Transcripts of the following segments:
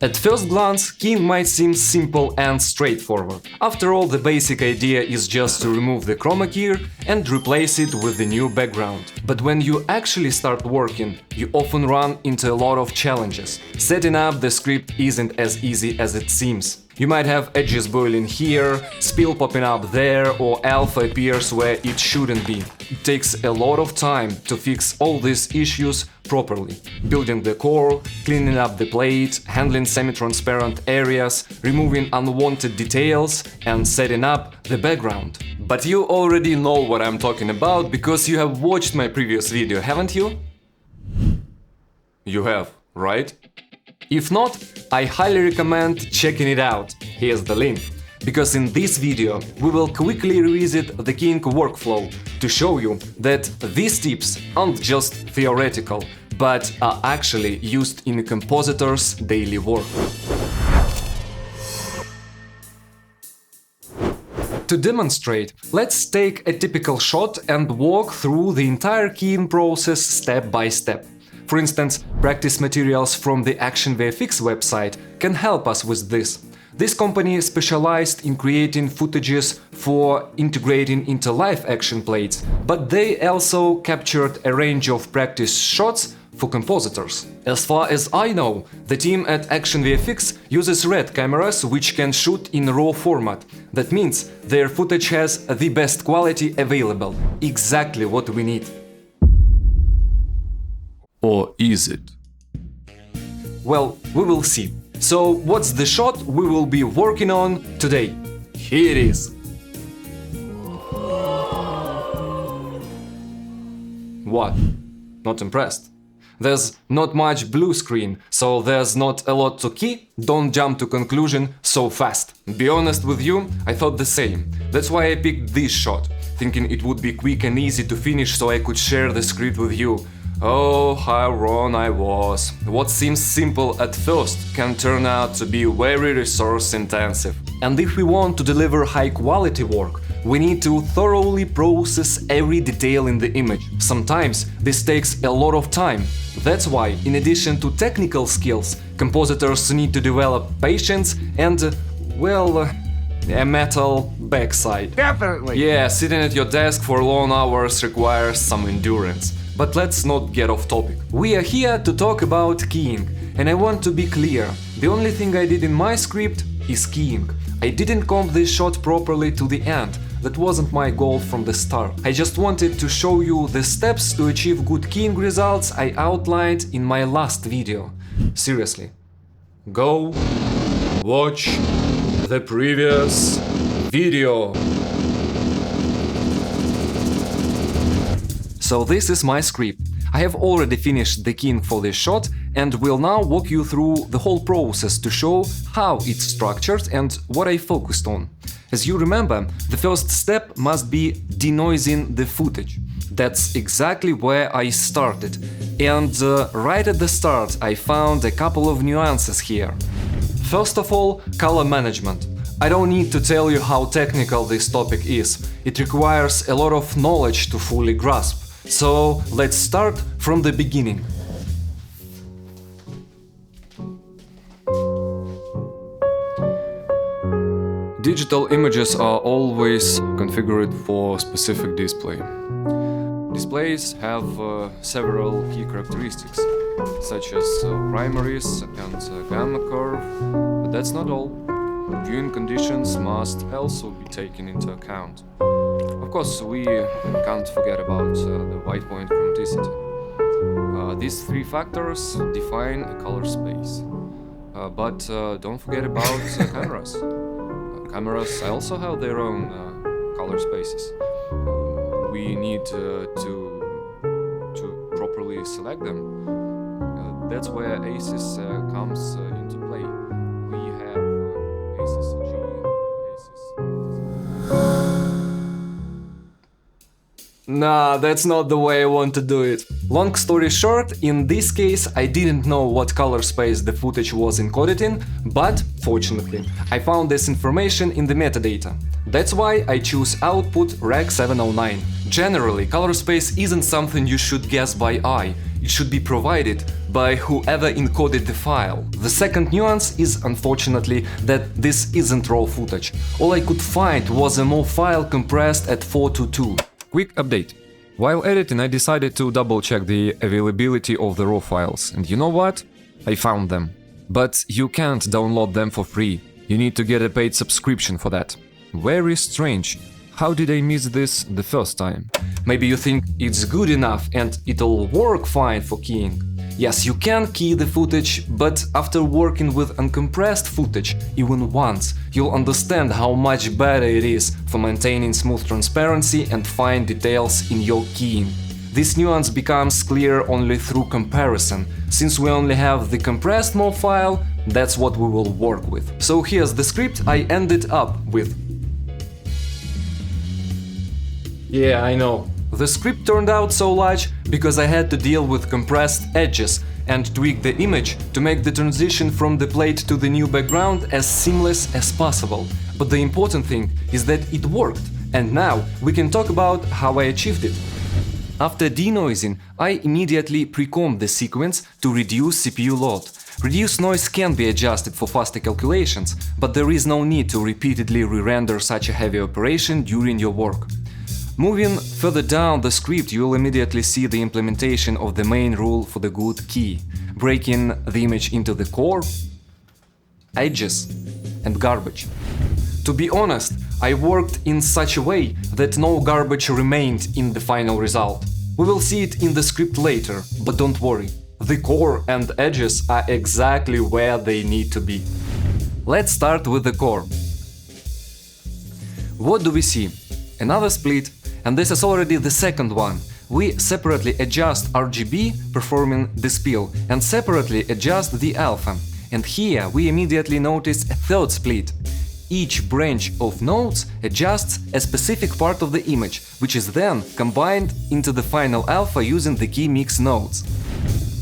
At first glance, keying might seem simple and straightforward. After all, the basic idea is just to remove the chroma key and replace it with the new background. But when you actually start working, you often run into a lot of challenges. Setting up the script isn't as easy as it seems. You might have edges boiling here, spill popping up there, or alpha appears where it shouldn't be. It takes a lot of time to fix all these issues properly. Building the core, cleaning up the plate, handling semi-transparent areas, removing unwanted details, and setting up the background. But you already know what I'm talking about because you have watched my previous video, haven't you? You have, right? If not, I highly recommend checking it out. Here's the link. Because in this video we will quickly revisit the keying workflow to show you that these tips aren't just theoretical, but are actually used in a compositor's daily work. To demonstrate, let's take a typical shot and walk through the entire keying process step by step. For instance, practice materials from the ActionVFX website can help us with this. This company is specialized in creating footages for integrating into live action plates, but they also captured a range of practice shots for compositors. As far as I know, the team at ActionVFX uses RED cameras which can shoot in RAW format. That means their footage has the best quality available. Exactly what we need. Or is it? Well, we will see. So, what's the shot we will be working on today? Here it is. What? Not impressed? There's not much blue screen, so there's not a lot to key. Don't jump to conclusion so fast. Be honest with you, I thought the same. That's why I picked this shot, thinking it would be quick and easy to finish so I could share the script with you. Oh, how wrong I was. What seems simple at first can turn out to be very resource intensive. And if we want to deliver high quality work, we need to thoroughly process every detail in the image. Sometimes this takes a lot of time. That's why, in addition to technical skills, compositors need to develop patience and, well, a metal backside. Definitely! Yeah, sitting at your desk for long hours requires some endurance. But let's not get off topic. We are here to talk about keying, and I want to be clear. The only thing I did in my script is keying. I didn't comp this shot properly to the end. That wasn't my goal from the start. I just wanted to show you the steps to achieve good keying results I outlined in my last video. Seriously. Go watch the previous video. So this is my script. I have already finished the keying for this shot and will now walk you through the whole process to show how it's structured and what I focused on. As you remember, the first step must be denoising the footage. That's exactly where I started. And right at the start I found a couple of nuances here. First of all, color management. I don't need to tell you how technical this topic is. It requires a lot of knowledge to fully grasp. So let's start from the beginning. Digital images are always configured for specific display. Displays have several key characteristics, such as primaries and gamma curve, but that's not all. Viewing conditions must also be taken into account. Of course, we can't forget about the white point chromaticity. These three factors define a color space. But don't forget about cameras. Cameras also have their own color spaces. We need to properly select them. That's where ACES comes into play. We have ACES G, ACES... Nah, that's not the way I want to do it. Long story short, in this case I didn't know what color space the footage was encoded in, but fortunately I found this information in the metadata. That's why I choose output Reg 709. Generally, color space isn't something you should guess by eye. it should be provided by whoever encoded the file. The second nuance is, unfortunately, that this isn't raw footage. All I could find was a MOV file compressed at 422. Quick update. While editing, I decided to double-check the availability of the raw files, and you know what? I found them. But you can't download them for free. You need to get a paid subscription for that. Very strange. How did I miss this the first time? Maybe you think it's good enough and it'll work fine for keying. Yes, you can key the footage, but after working with uncompressed footage even once, you'll understand how much better it is for maintaining smooth transparency and fine details in your keying. This nuance becomes clear only through comparison. Since we only have the compressed MOV file, that's what we will work with. So here's the script I ended up with. Yeah, I know. The script turned out so large because I had to deal with compressed edges and tweak the image to make the transition from the plate to the new background as seamless as possible. But the important thing is that it worked, and now we can talk about how I achieved it. After denoising, I immediately pre-combed the sequence to reduce CPU load. Reduced noise can be adjusted for faster calculations, but there is no need to repeatedly re-render such a heavy operation during your work. Moving further down the script, you will immediately see the implementation of the main rule for the good key, breaking the image into the core, edges, and garbage. To be honest, I worked in such a way that no garbage remained in the final result. We will see it in the script later, but don't worry. The core and edges are exactly where they need to be. Let's start with the core. What do we see? Another split, and this is already the second one. We separately adjust RGB, performing the spill, and separately adjust the alpha. And here we immediately notice a third split. Each branch of nodes adjusts a specific part of the image, which is then combined into the final alpha using the key mix nodes.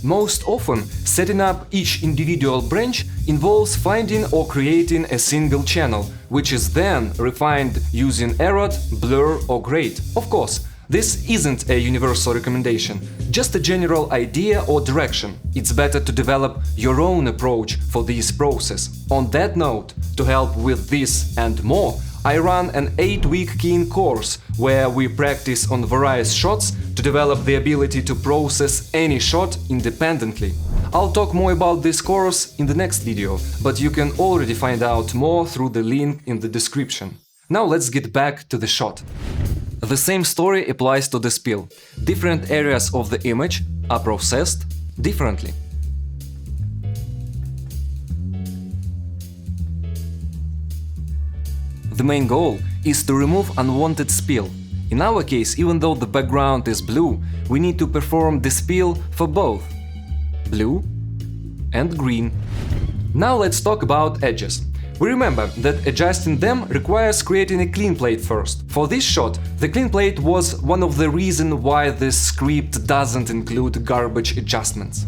Most often, setting up each individual branch involves finding or creating a single channel, which is then refined using erode, blur or grade. Of course, this isn't a universal recommendation, just a general idea or direction. It's better to develop your own approach for this process. On that note, to help with this and more, I run an 8-week keying course where we practice on various shots to develop the ability to process any shot independently. I'll talk more about this course in the next video, but you can already find out more through the link in the description. Now let's get back to the shot. The same story applies to the spill. Different areas of the image are processed differently. The main goal is to remove unwanted spill. In our case, even though the background is blue, we need to perform the spill for both blue and green. Now let's talk about edges. We remember that adjusting them requires creating a clean plate first. For this shot, the clean plate was one of the reasons why this script doesn't include garbage adjustments.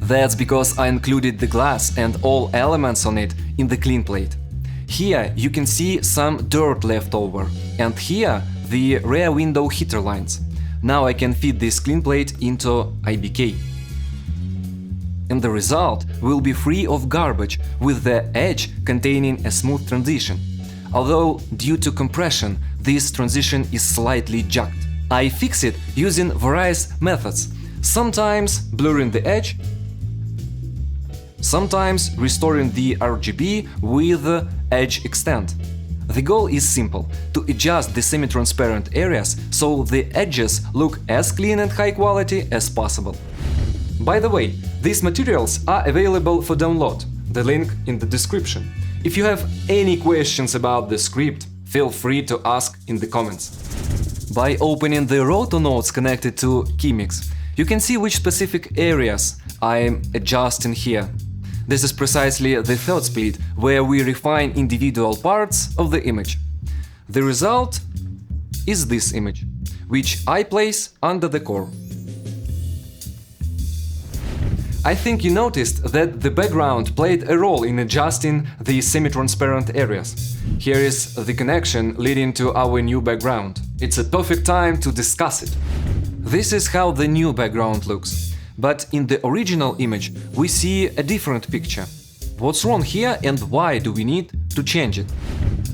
That's because I included the glass and all elements on it in the clean plate. Here you can see some dirt left over, and here the rear window heater lines. Now I can feed this clean plate into IBK. And the result will be free of garbage, with the edge containing a smooth transition. Although, due to compression, this transition is slightly jagged. I fix it using various methods, sometimes blurring the edge, sometimes restoring the RGB with edge extent. The goal is simple: to adjust the semi-transparent areas so the edges look as clean and high quality as possible. By the way, these materials are available for download, the link in the description. If you have any questions about the script, feel free to ask in the comments. By opening the roto nodes connected to KeyMix, you can see which specific areas I'm adjusting here. This is precisely the third split, where we refine individual parts of the image. The result is this image, which I place under the core. I think you noticed that the background played a role in adjusting the semi-transparent areas. Here is the connection leading to our new background. It's a perfect time to discuss it. This is how the new background looks. But in the original image we see a different picture. What's wrong here and why do we need to change it?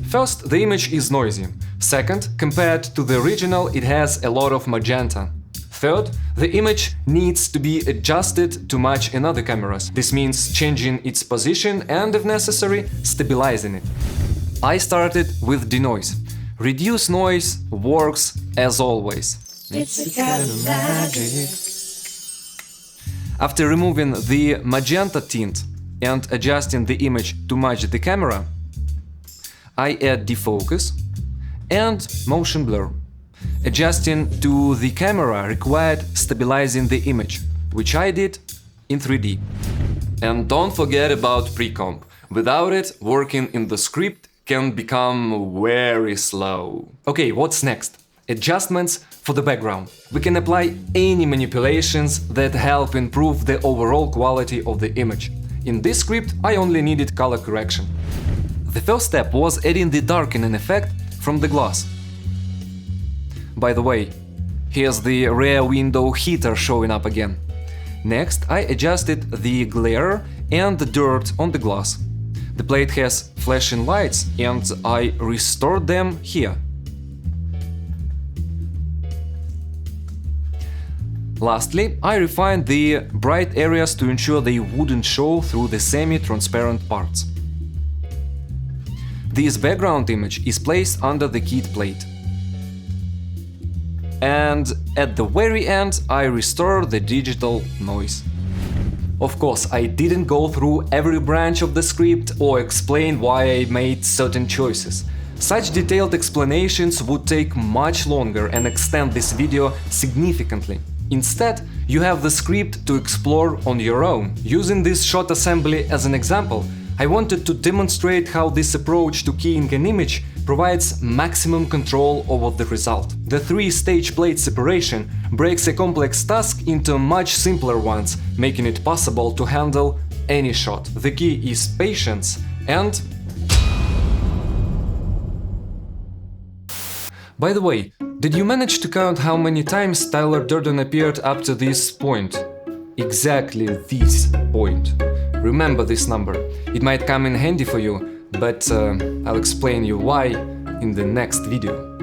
First, the image is noisy. Second, compared to the original, it has a lot of magenta. Third, the image needs to be adjusted to match in other cameras. This means changing its position and, if necessary, stabilizing it. I started with denoise. Reduce noise works as always. It's a kind of magic. After removing the magenta tint and adjusting the image to match the camera, I add defocus and motion blur. Adjusting to the camera required stabilizing the image, which I did in 3D. And don't forget about pre-comp. Without it, working in the script can become very slow. Okay, what's next? Adjustments for the background. We can apply any manipulations that help improve the overall quality of the image. In this script, I only needed color correction. The first step was adding the darkening effect from the glass. By the way, here's the rear window heater showing up again. Next, I adjusted the glare and the dirt on the glass. The plate has flashing lights and I restored them here. Lastly, I refined the bright areas to ensure they wouldn't show through the semi-transparent parts. This background image is placed under the kit plate. And at the very end, I restore the digital noise. Of course, I didn't go through every branch of the script or explain why I made certain choices. Such detailed explanations would take much longer and extend this video significantly. Instead, you have the script to explore on your own. Using this shot assembly as an example, I wanted to demonstrate how this approach to keying an image provides maximum control over the result. The 3-stage plate separation breaks a complex task into much simpler ones, making it possible to handle any shot. The key is patience and... By the way, did you manage to count how many times Tyler Durden appeared up to this point? Exactly this point. Remember this number. It might come in handy for you, but I'll explain you why in the next video.